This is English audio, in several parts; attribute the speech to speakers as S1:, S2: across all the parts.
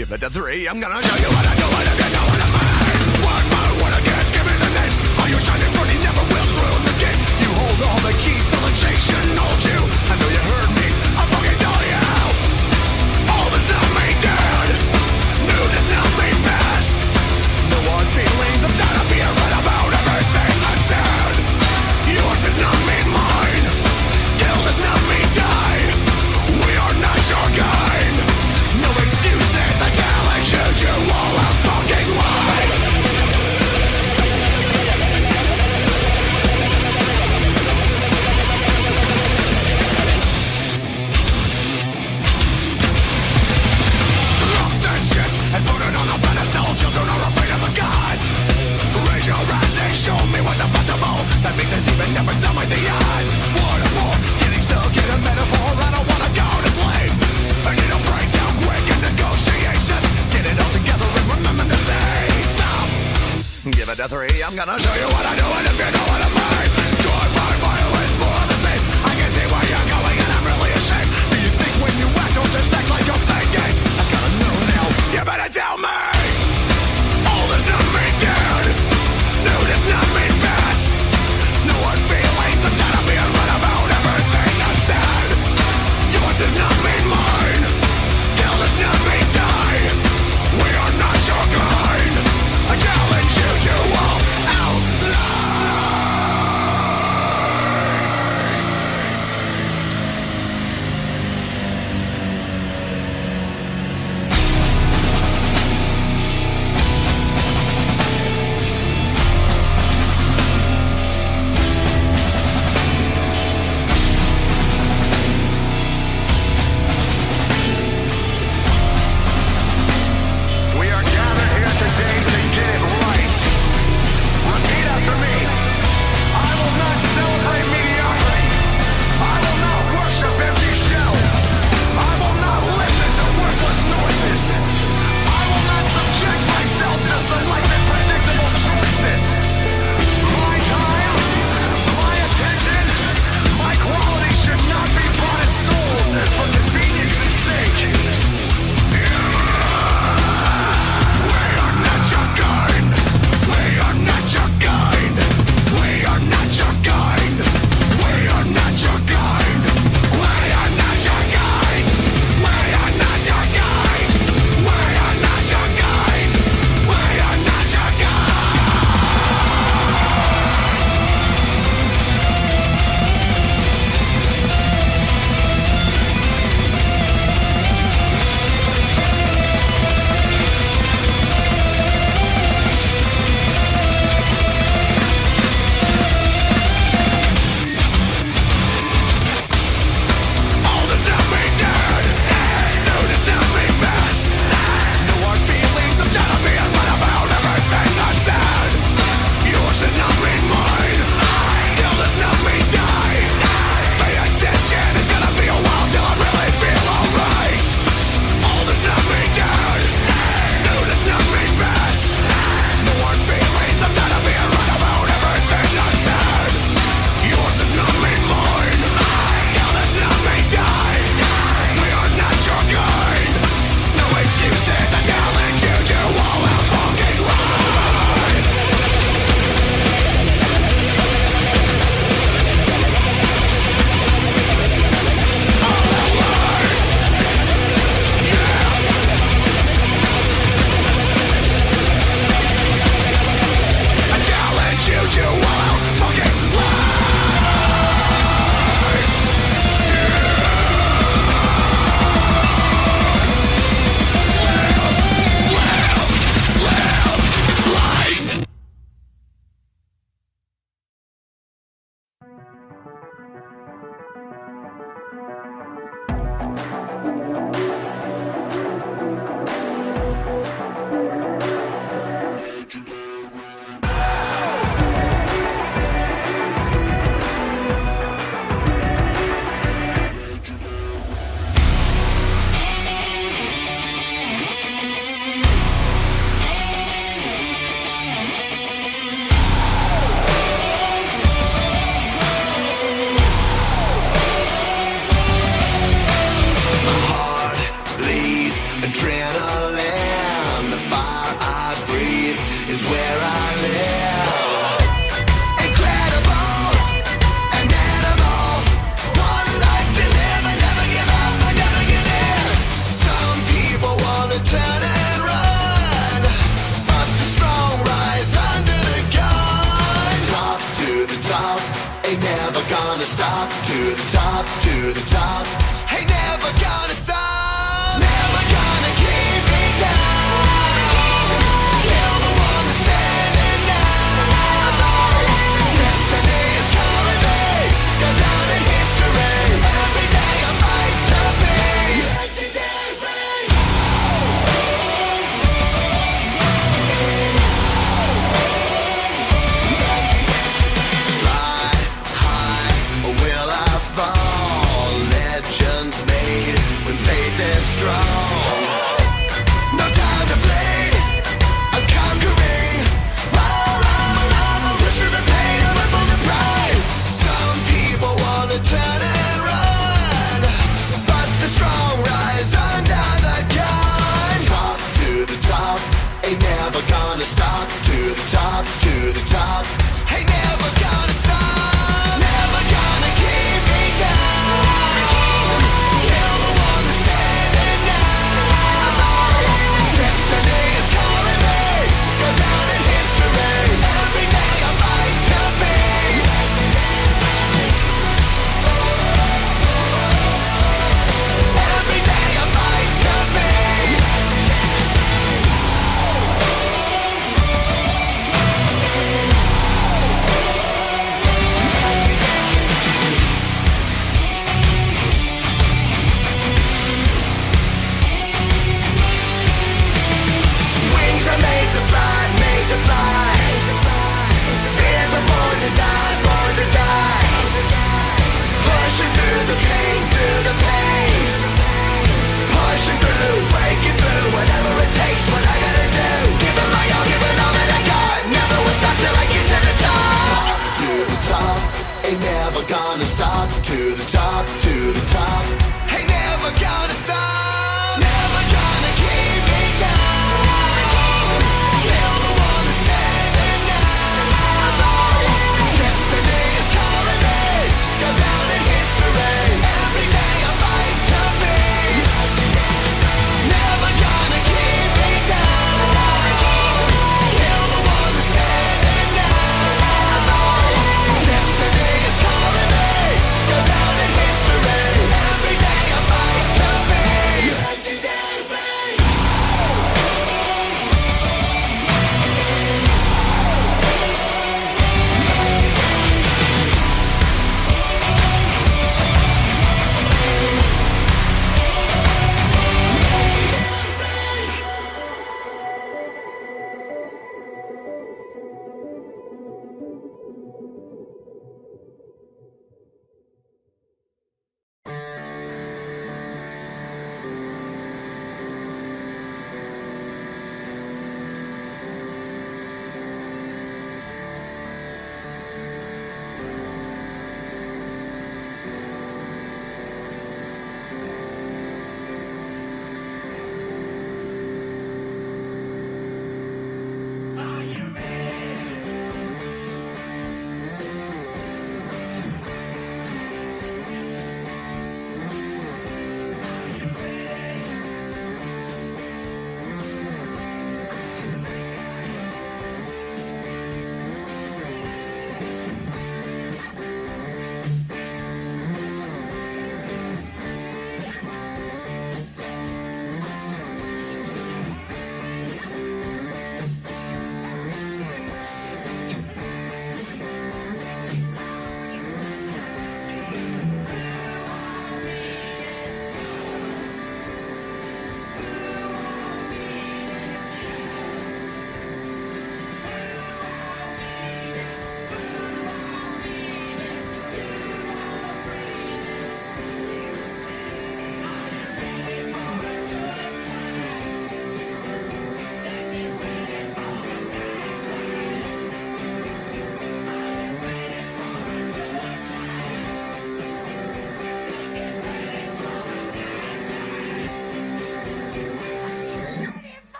S1: Give it to three, I'm gonna show you what I do, and if you know what I mean. One by one against, give me the name. All your shining pretty never will ruin the game. You hold all the keys, till the chain shouldn't hold you. I know you heard me, I'll fucking tell you. All does not mean dead. New does not mean past. No hard feelings, I'm tired of being right about everything I've said. Yours does not mean mine. Kill does not mean die. We are not your kind. No excuses, I challenge you to all a fucking lie. Drop this shit and put it on a pedestal. Children are afraid of the gods. Raise your hands and show me what's impossible. That makes us even never tell me the odds. What a war, getting stuck in a metaphor. I don't wanna go to sleep. I need a breakdown quick in negotiations. Get it all together and remember to say stop. Give it to three, I'm gonna show you what I do, and if you know what I mean. Drive by violence, more of the same. I can see where you're going and I'm really ashamed. Do you think when you act, don't just act like you're thinking? I gotta know now, you better tell me. All does not mean dead. New does not mean past. No hard feelings, I'm tired of being right about everything I've said. Yours does not mean mine. Kill does not mean die. We are not your kind. I challenge you to all out loud. top, to the top. Ain't never gonna stop, never gonna keep me down. Still the one that's standing now. Destiny is calling me, go down in history. Every day I fight to be legendary. Fly high, or will I fall? Legends made when faith is strong. No time to bleed, I'm conquering. I'm pushing the pain, I'm in for the prize. Some people wanna turn and run, but the strong rise under the gun. Top to the top, ain't never gonna stop. To the top, to the top, ain't never gonna stop. Never gonna keep me down. Still the one that's standing now. Destiny is calling me, go down in history. Every day I fight to be legendary. Every day I fight to be wings are made to fly, made to fly. Fears are born to die, born to die. Pushing through the pain, through the pain. Pushing through, breaking through, whatever it takes, what I gotta do. Giving my all, giving all that I got. Never will stop till I get to the top. Top to the top, ain't never gonna stop. To the top, to the top, ain't never gonna stop. Never gonna keep me down. Still the one that's standing now. Destiny is calling me, go down in history. Every day I fight to be legendary. Never gonna keep me down. Still the one that's standing now. Destiny is calling me,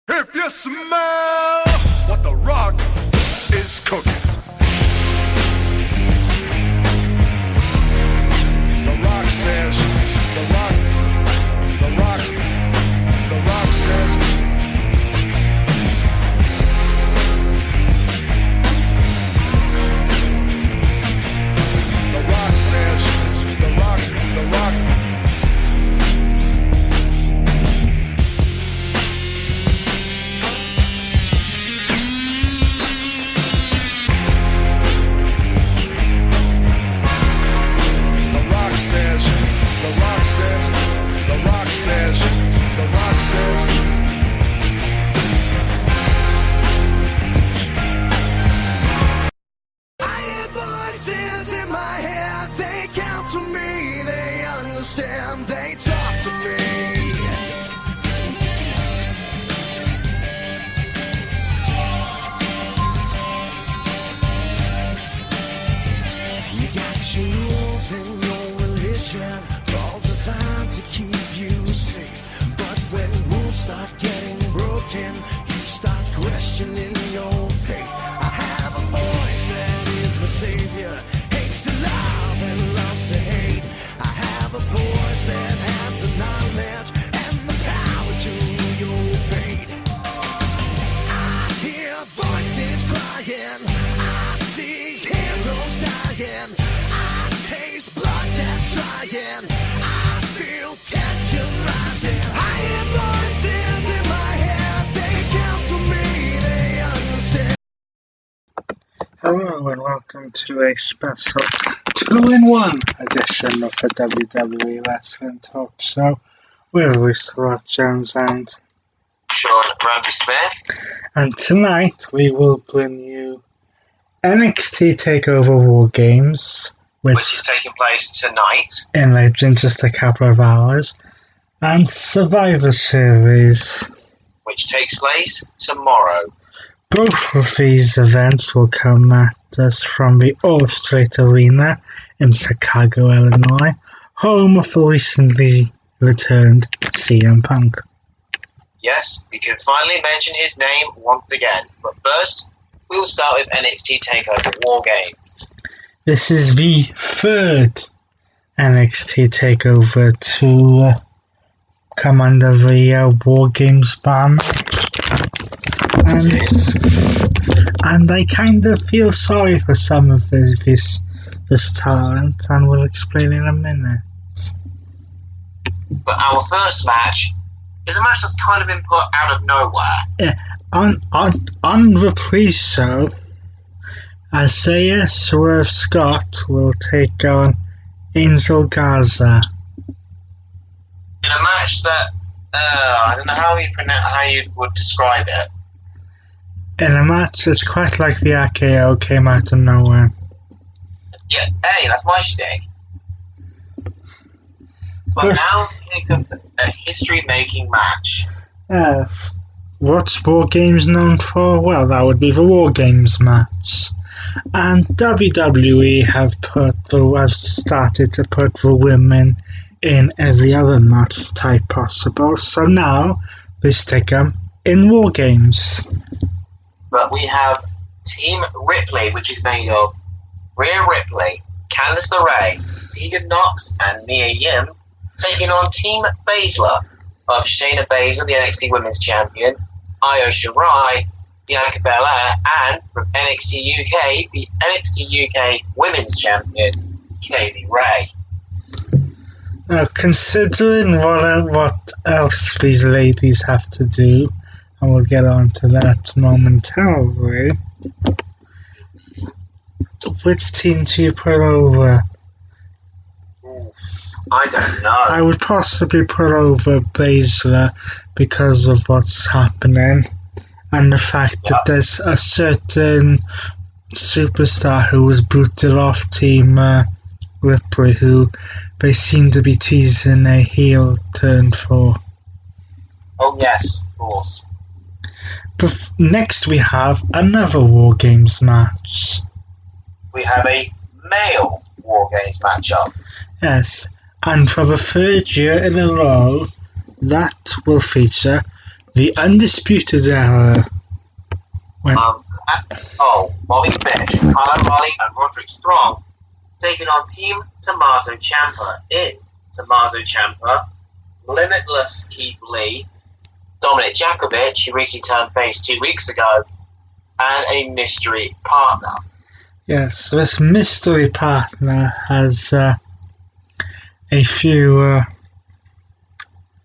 S1: If you smell what the Rock is cooking. The Rock says, the Rock says, the Rock says, the Rock. I hear voices in my head, they counsel me, they understand, they talk to me. You got your rules in your religion, all designed to keep you safe. But when rules start getting broken, you start questioning your faith. I have a voice that is my savior, hates to love and loves to hate. I have a voice that has the knowledge and the power to your fate. I hear voices crying, I see heroes dying, I taste blood that's drying, I feel tension rising. I hear voices in my head, they counsel me, they understand.
S2: Hello and welcome to a special 2-in-1 edition of the WWE Wrestling Talk Show with Rooster Rock Jones and
S3: Sean Randy Smith.
S2: And tonight we will bring you NXT Takeover Wargames,
S3: which is taking place tonight
S2: in just a couple of hours, and Survivor Series,
S3: which takes place tomorrow.
S2: Both of these events will come at us from the All-State Arena in Chicago, Illinois, home of the recently returned CM Punk.
S3: Yes, we can finally mention his name once again, but first, we will start with NXT Takeover Wargames.
S2: This is the third NXT Takeover to come under the Wargames ban. And I kind of feel sorry for some of this talent, and we'll explain in a minute.
S3: But our first match is a match that's kind of been put out of nowhere.
S2: Yeah, on the pre-show, Isaiah Swerve Scott will take on Angel Garza.
S3: In a match that, I don't know how you would describe it.
S2: In a match that's quite like the RKO came out of nowhere.
S3: Yeah, hey, that's my shtick. But now here comes a history-making match.
S2: Yes. What's War Games known for? Well, that would be the War Games match. And WWE have started to put the women in every other match type possible. So now they stick them in War Games.
S3: But we have Team Ripley, which is made of Rhea Ripley, Candice LeRae, Tegan Knox, and Mia Yim, taking on Team Baszler of Shayna Baszler, the NXT Women's Champion, Io Shirai, Bianca Belair, and from NXT UK, the NXT UK Women's Champion, Kaylee Ray.
S2: Now, considering what else these ladies have to do, and we'll get on to that momentarily, which team do you put over?
S3: I don't know.
S2: I would possibly put over Baszler because of what's happening and the fact that there's a certain superstar who was booted off Team Ripley who they seem to be teasing a heel turn for.
S3: Oh yes, of course.
S2: But next we have another War Games match.
S3: We have a male War Games matchup.
S2: Yes, and for the third year in a row, that will feature the Undisputed Era.
S3: Bobby Fish, Kyle O'Reilly, and Roderick Strong taking on Team Tommaso Ciampa in Tommaso Ciampa, Limitless Keith Lee, Dominic Jakovic, who recently turned face 2 weeks ago, and a mystery partner.
S2: Yes, this mystery partner has a few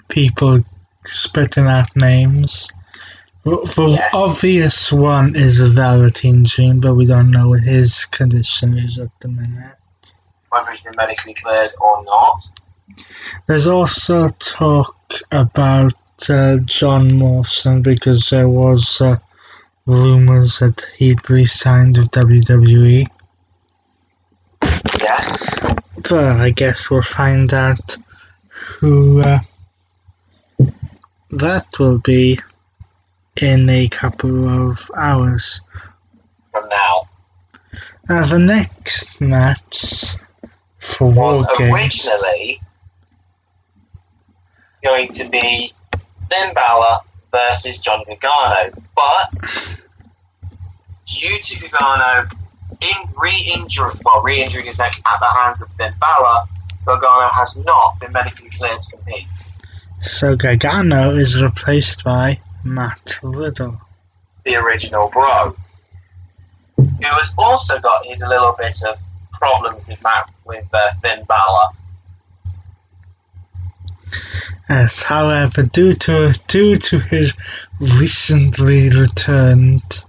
S2: people spitting out names. The obvious one is Velveteen Dream, but we don't know what his condition is at the minute.
S3: Whether he's been medically cleared or not.
S2: There's also talk about John Morrison, because there was rumours that he'd re-signed with WWE.
S3: Yes.
S2: But I guess we'll find out who that will be in a couple of hours
S3: from now.
S2: The next match for
S3: was
S2: Wargames
S3: originally going to be Finn Balor versus Johnny Gargano, but due to Gargano re-injuring his neck at the hands of Finn Balor, Gargano has not been medically cleared to compete.
S2: So Gargano is replaced by Matt Riddle,
S3: the original Bro, who has also got his little bit of problems with Finn Balor.
S2: Yes, however, due to his recently returned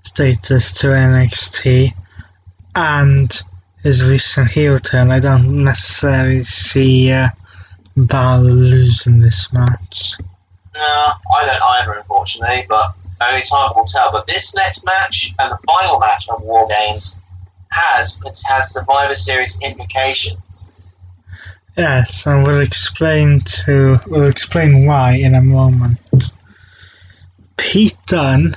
S2: status to NXT and his recent heel turn, I don't necessarily see Balor losing this match.
S3: No, I don't either, unfortunately, but only time will tell. But this next match and the final match of War Games has Survivor Series implications.
S2: Yes, and we'll explain why in a moment. Pete Dunne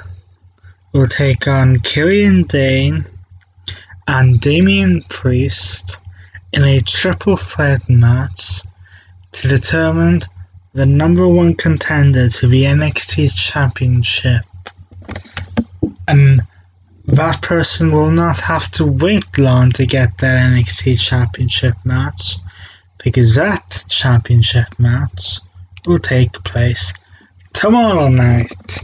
S2: will take on Killian Dane and Damian Priest in a triple threat match to determine the number one contender to the NXT Championship. And that person will not have to wait long to get that NXT Championship match, because that championship match will take place tomorrow night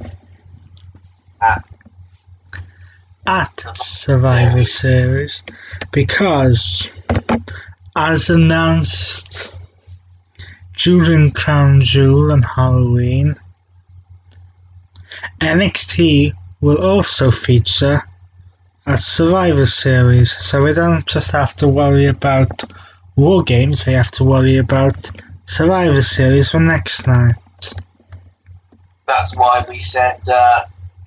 S2: at Survivor Series, because as announced during Crown Jewel and Halloween, NXT will also feature at Survivor Series, so we don't just have to worry about War Games, we have to worry about Survivor Series for next night.
S3: That's why we said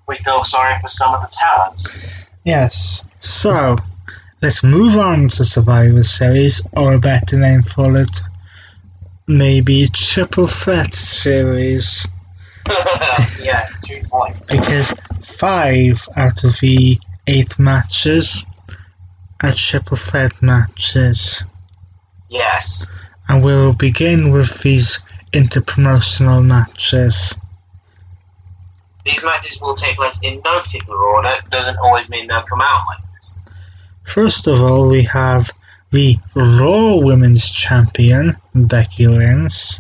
S3: we feel sorry for some of the talent.
S2: Yes, so let's move on to Survivor Series, or a better name for it, maybe Triple Threat Series.
S3: Yes, 2 points.
S2: Because 5 out of the 8 matches are Triple Threat matches.
S3: Yes.
S2: And we'll begin with these interpromotional matches.
S3: These matches will take place in no particular order. It doesn't always mean they'll come out like this.
S2: First of all, we have the Raw Women's Champion, Becky Lynch,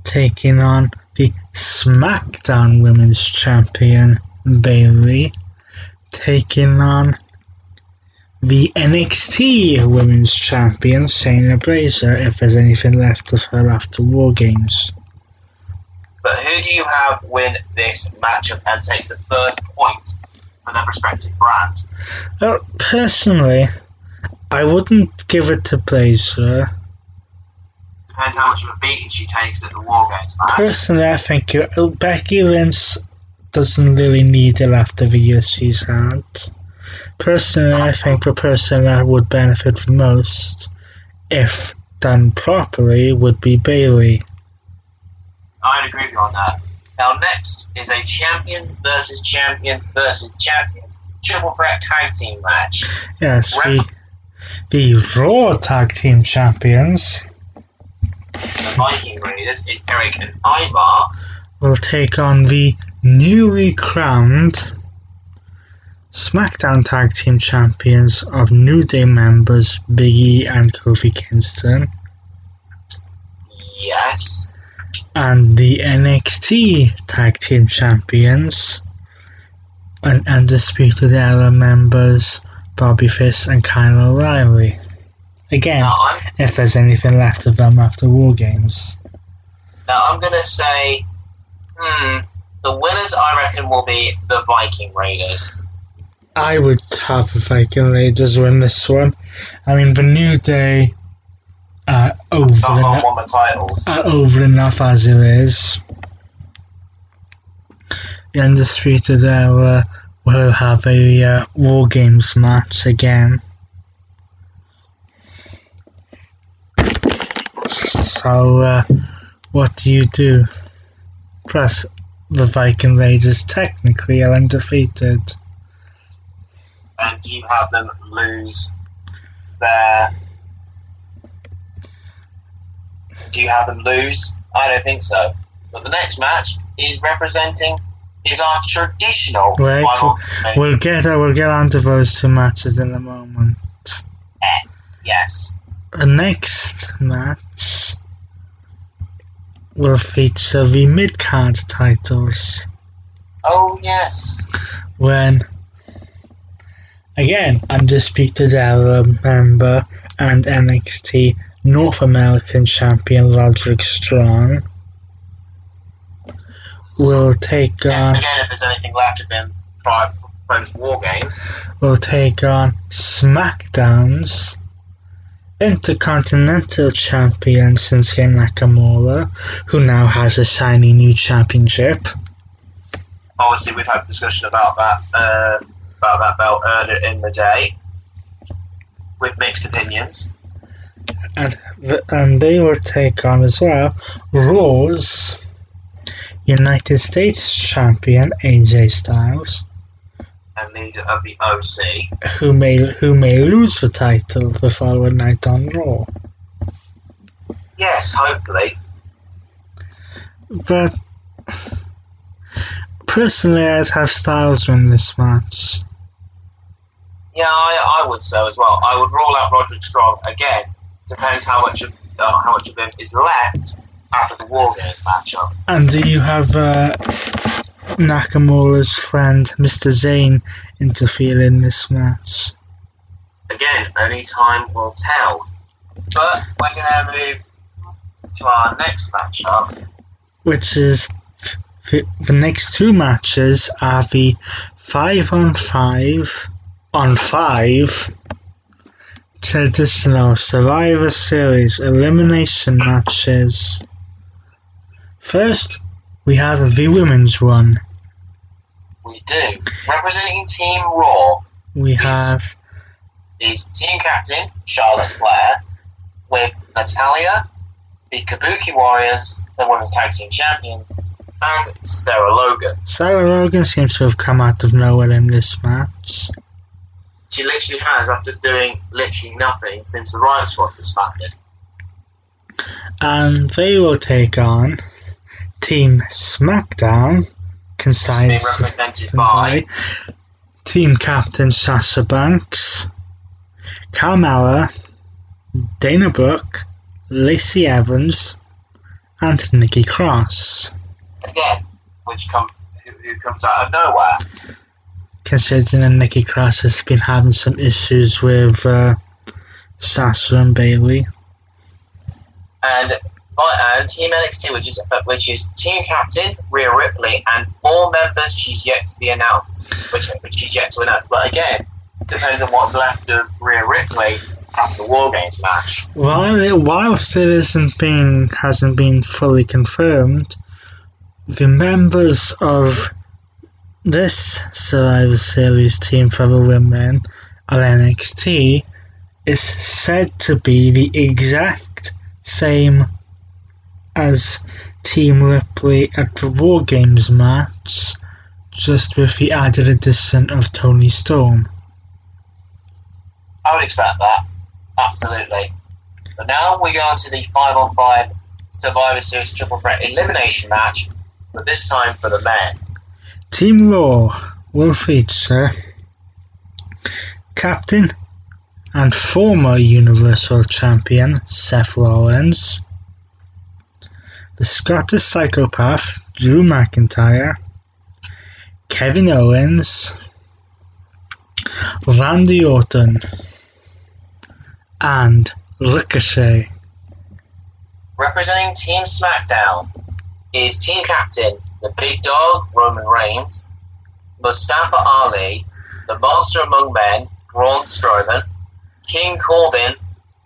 S2: taking on the SmackDown Women's Champion, Bayley, taking on the NXT Women's Champion, Shayna Baszler, if there's anything left of her after War Games.
S3: But who do you have win this matchup and take the first point for their respective brand?
S2: Well, personally, I wouldn't give it to Baszler.
S3: Depends how much of a beating she takes at the War Games match.
S2: Personally, I think Becky Lynch doesn't really need it after the years she's had. Personally, I think the person that would benefit the most, if done properly, would be Bayley.
S3: I'd agree with you on that. Now, next is a Champions versus Champions versus Champions Triple Threat Tag Team match.
S2: Yes, the Raw Tag Team Champions.
S3: The Viking Raiders is Eric and Ivar
S2: will take on the newly crowned SmackDown Tag Team Champions of New Day members Big E and Kofi Kingston.
S3: Yes.
S2: And the NXT Tag Team Champions and Undisputed Era members Bobby Fish and Kyle O'Reilly. Again, if there's anything left of them after War Games.
S3: Now I'm going to say, the winners I reckon will be the Viking Raiders.
S2: I would have the Viking Raiders win this one. I mean, the New Day are over enough as it is. The Undisputed Era will have a War Games match again. So, what do you do? Plus, the Viking Raiders technically are undefeated.
S3: And do you have them lose their... Do you have them lose? I don't think so. But the next match is our traditional...
S2: We'll get on to those two matches in a moment.
S3: Yes.
S2: The next match will feature the mid-card titles.
S3: Oh, yes.
S2: When, again, Undisputed Era member and NXT North American champion Roderick Strong will take on...
S3: Again, if there's anything left of him prior to War Games.
S2: Will take on SmackDown's Intercontinental Champion Shinsuke Nakamura, who now has a shiny new championship.
S3: Obviously, we've had a discussion about that belt earlier in the day, with mixed opinions.
S2: And they will take on as well Raw's United States Champion AJ Styles,
S3: and leader of the OC,
S2: who may lose the title the following night on Raw.
S3: Yes, hopefully.
S2: But personally, I'd have Styles win this match.
S3: Yeah, I would so as well. I would roll out Roderick Strong again. Depends how much of him is left after the War Games matchup.
S2: And do you have Nakamura's friend Mr. Zayn interfere in this match?
S3: Again, only time will tell. But we're going to move to our next matchup,
S2: which is the next two matches are the 5-on-5 traditional Survivor Series elimination matches. First, we have the women's one.
S3: We do. Representing Team Raw, is team captain Charlotte Flair with Natalya, the Kabuki Warriors, the Women's Tag Team Champions, and Sarah Logan.
S2: Sarah Logan seems to have come out of nowhere in this match.
S3: She literally has, after doing literally nothing since the Riot Squad disbanded.
S2: And they will take on Team SmackDown,
S3: represented by
S2: Team Captain Sasha Banks, Carmella, Dana Brooke, Lacey Evans, and Nikki Cross.
S3: Again, who comes out of nowhere.
S2: Considering Nikki Cross has been having some issues with Sasha and Bayley.
S3: And Team NXT, which is Team Captain Rhea Ripley, and 4 members she's yet to be announced, which she's yet to announce. But again, depends on what's left of Rhea Ripley after the War Games match.
S2: Whilst it hasn't been fully confirmed, the members of this Survivor Series team for the women at NXT is said to be the exact same as Team Ripley at the War Games match, just with the added addition of Toni Storm.
S3: I would expect that, absolutely. But now we go on to the 5-on-5 Survivor Series Triple Threat Elimination match but this time for the men.
S2: Team Raw will feature Captain and former Universal Champion Seth Rollins, the Scottish Psychopath Drew McIntyre, Kevin Owens, Randy Orton, and Ricochet.
S3: Representing Team SmackDown is Team Captain, the Big Dog, Roman Reigns, Mustafa Ali, the Monster Among Men, Braun Strowman, King Corbin,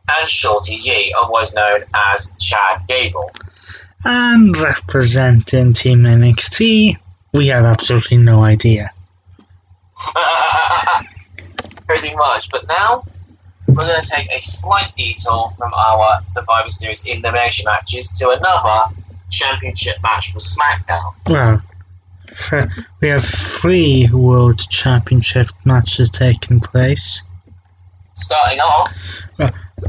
S3: and Shorty G, otherwise known as Chad Gable.
S2: And representing Team NXT, we have absolutely no idea.
S3: Pretty much, but now we're going to take a slight detour from our Survivor Series elimination matches to another championship match for SmackDown.
S2: Well, we have 3 World Championship matches taking place.
S3: Starting off,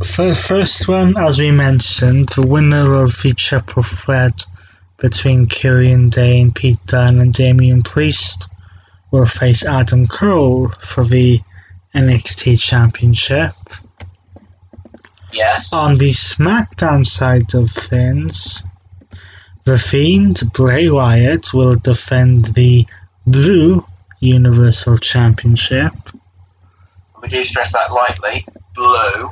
S2: For the first one, as we mentioned, the winner of the triple threat between Killian Dane, Pete Dunne and Damian Priest will face Adam Cole for the NXT Championship.
S3: yes,
S2: On the SmackDown side of things, The Fiend, Bray Wyatt, will defend the Blue Universal Championship
S3: we do stress that lightly, blue.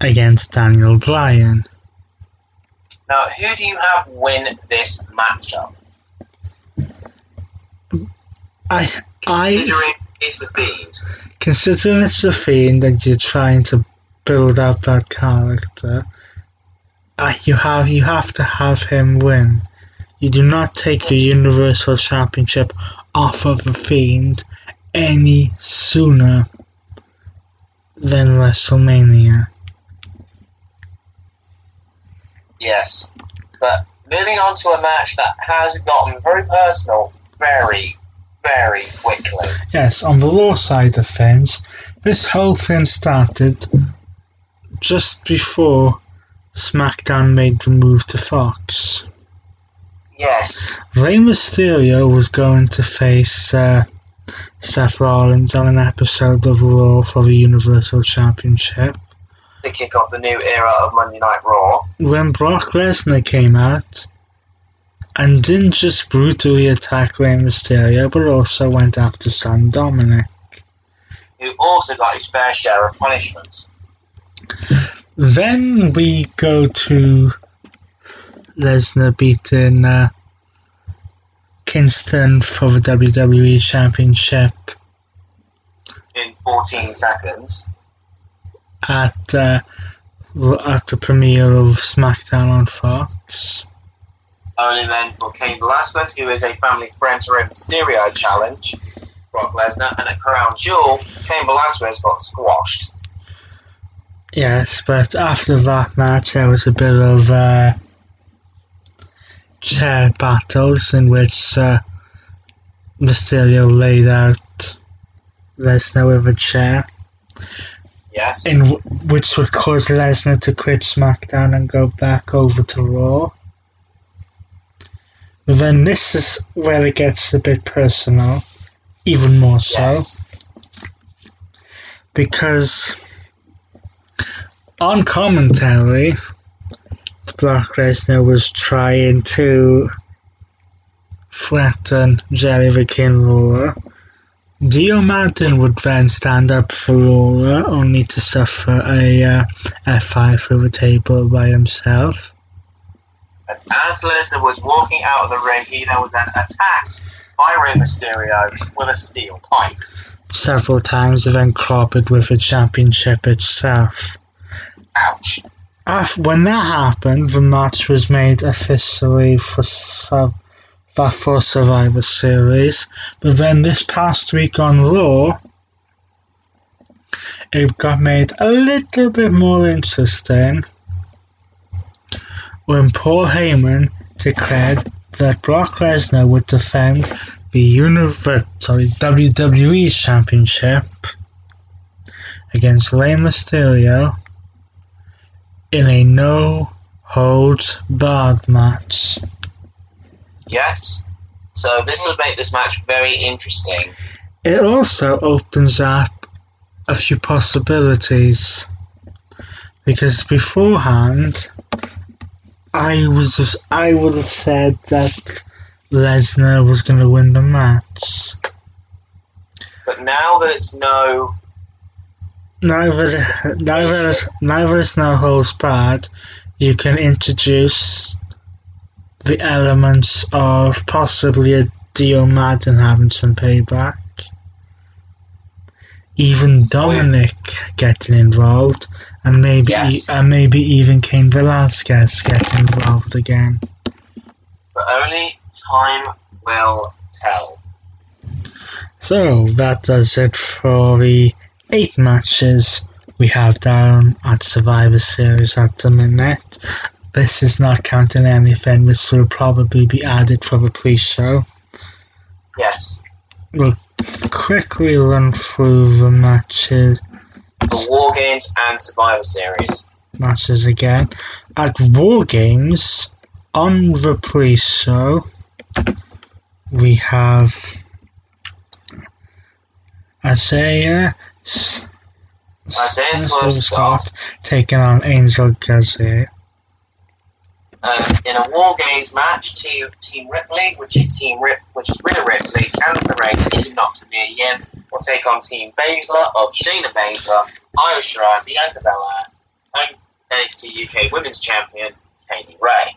S2: against Daniel Bryan.
S3: Now, who do you have win this matchup? Considering it's the Fiend.
S2: Considering it's The Fiend and you're trying to build up that character, you have to have him win. You do not take the Universal Championship off of The Fiend any sooner than WrestleMania.
S3: Yes, but moving on to a match that has gotten very personal very, very quickly.
S2: Yes, on the Raw side of things, this whole thing started just before SmackDown made the move to Fox.
S3: Yes,
S2: Rey Mysterio was going to face Seth Rollins on an episode of Raw for the Universal Championship.
S3: to kick off the new era of Monday Night Raw.
S2: When Brock Lesnar came out and didn't just brutally attack Rey Mysterio, but also went after Son Dominic.
S3: Who also got his fair share of punishments.
S2: Then we go to Lesnar beating Kingston for the WWE Championship
S3: In 14 seconds.
S2: at the premiere of SmackDown on Fox.
S3: Only then for Cain Velasquez, who is a family friend to Rey Mysterio, challenge Brock Lesnar, and at Crown Jewel, Cain Velasquez got squashed.
S2: Yes, but after that match there was a bit of chair battles in which Mysterio laid out Lesnar with a chair,
S3: Yes.
S2: which would cause Lesnar to quit SmackDown and go back over to Raw. But then this is where it gets a bit personal, even more so,
S3: Yes.
S2: because on commentary, Brock Lesnar was trying to threaten Jerry the King Lawler. Dio Madden would then stand up for Lawler, only to suffer a F5 through the table by himself.
S3: And as Lesnar was walking out of the ring, he then was then attacked by Rey Mysterio with a steel pipe.
S2: Several times, and then clobbered with the championship itself.
S3: Ouch.
S2: When that happened, the match was made officially for Survivor Series, but then this past week on Raw, it got made a little bit more interesting when Paul Heyman declared that Brock Lesnar would defend the WWE Championship against Rey Mysterio in a no-holds-barred match.
S3: Yes. So this would make this match very interesting.
S2: It also opens up a few possibilities, because beforehand I would have said that Lesnar was going to win the match.
S3: But now that it's no
S2: holds barred, you can introduce the elements of possibly a Dio Madden having some payback. Even Dominic getting involved, and maybe even Cain Velasquez getting involved again.
S3: But only time will tell.
S2: So that does it for the 8 matches we have down at Survivor Series at the minute. This is not counting anything. This will probably be added for the pre-show.
S3: Yes.
S2: We'll quickly run through the matches.
S3: The War Games and Survivor Series.
S2: Matches again. At War Games, on the pre-show, we have Isaiah Scott taking on Angel Garza.
S3: In a War Games match, Team Ripley, which is Rhea Ripley, Candice LeRae, Tegan Nox, and Mia Yim, will take on Team Baszler of Shayna Baszler, Io Shirai, Bianca Belair, and NXT UK Women's Champion, Kaylee Ray.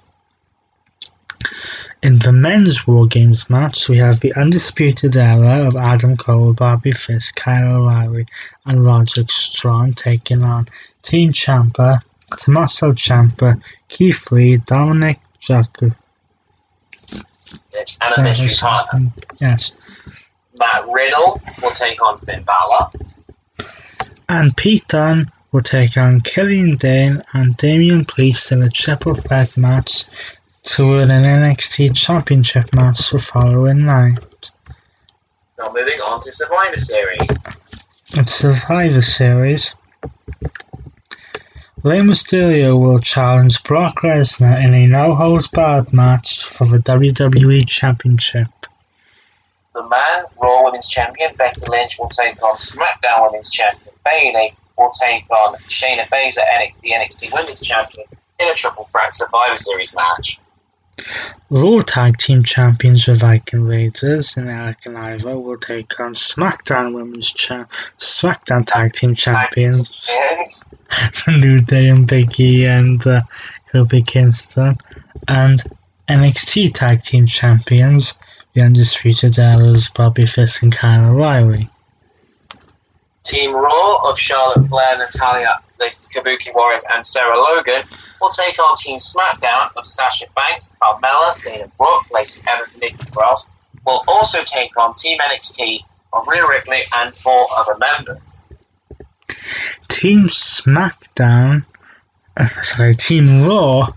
S2: In the men's War Games match, we have the Undisputed Era of Adam Cole, Bobby Fish, Kyle O'Reilly, and Roderick Strong taking on Team Ciampa, Tommaso Ciampa, Keith Lee, Dominic Jacob,
S3: and a mystery partner.
S2: Yes.
S3: Matt Riddle will take on Finn Balor.
S2: And Pete Dunne will take on Killian Dane and Damian Priest in a triple threat match to win an NXT Championship match the following night.
S3: Now moving on to Survivor Series.
S2: At Survivor Series, Rey Mysterio will challenge Brock Lesnar in a no-holds-barred match for the WWE Championship.
S3: The Man Raw Women's Champion Becky Lynch will take on SmackDown Women's Champion Bayley, will take on Shayna Baszler, the NXT Women's Champion, in a triple threat Survivor Series match.
S2: Raw Tag Team Champions the Viking Raiders and Eric and Ivo will take on SmackDown Tag Team Champions the New Day and Big E and Kofi Kingston, and NXT Tag Team Champions the Undisputed Era's Bobby Fish and Kyle O'Reilly.
S3: Team Raw of Charlotte Flair, Natalya, the Kabuki Warriors, and Sarah Logan will take on Team SmackDown of Sasha Banks, Carmella, Dana Brooke, Lacey Evans, and Nikki Cross. Will also take on Team NXT of Rhea Ripley and 4 other members.
S2: Team Raw,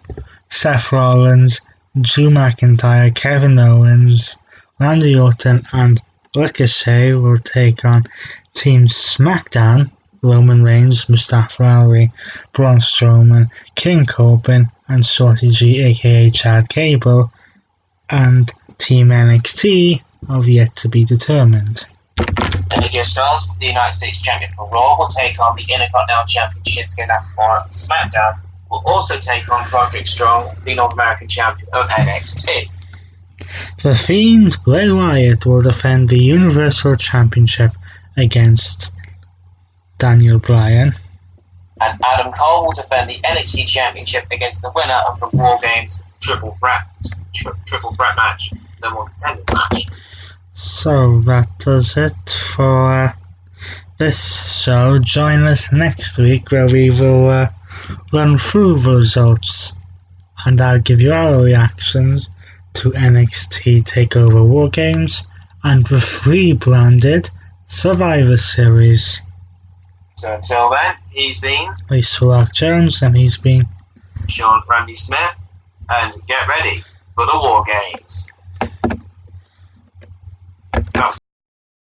S2: Seth Rollins, Drew McIntyre, Kevin Owens, Randy Orton, and Ricochet will take on Team SmackDown, Roman Reigns, Mustafa Ali, Braun Strowman, King Corbin, and Shorty G aka Chad Gable, and Team NXT of yet to be determined.
S3: AJ Styles, the United States Champion for Raw, will take on the Intercontinental Champion Shinsuke Nakamura of SmackDown, will also take on Roderick Strong, the North American Champion of NXT.
S2: The Fiend, Bray Wyatt, will defend the Universal Championship against Daniel Bryan.
S3: And Adam Cole will defend the NXT Championship against the winner of the War Games triple threat match, the More Contenders match.
S2: So that does it for this show. Join us next week where we will run through the results and I'll give you our reactions to NXT Takeover Wargames and the rebranded Survivor Series.
S3: So until then, he's been
S2: Lisa Rock Jones and he's been
S3: Sean Randy Smith, and get ready for the War Games.